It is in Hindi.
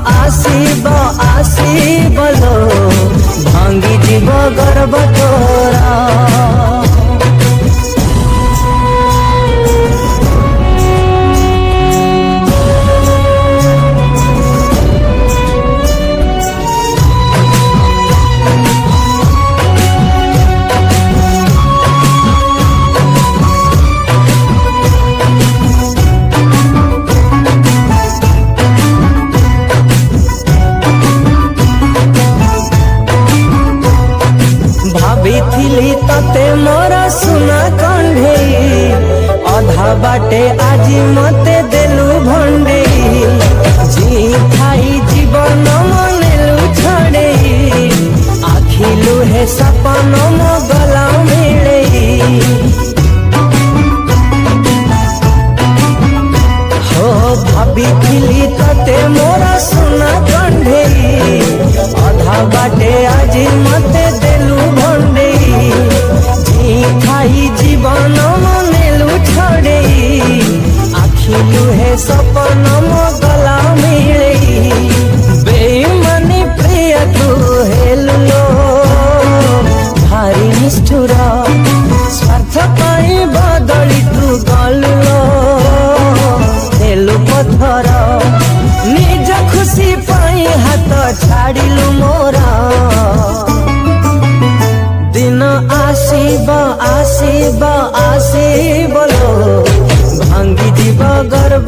आसीब आसीब लो भांगी जीव गर्व तोरा। भाभी तते मोरा सुना कंढे अधा बाटे आज मते देलु भंडे। जी खाई जीवन मनेलु छड़े आखिलु हे सपन मो गला मिले। हो भाभी तते मोरा सुना कंढे अधा बाटे आज मते देलु भंडे। जी खाई जीवन मनेलु छड़े आखिलु हे सपन मो गला मिले। बेईमानी प्रिय तू हेलु लो भारी निष्ठुर स्वार्थ पाई बदली तू गलु लो हेलु पथर निज खुशी पाई हाथ छाड़िलु मोरा। दिन आसीब आसीब आसीब लो भांगी जीव गर्व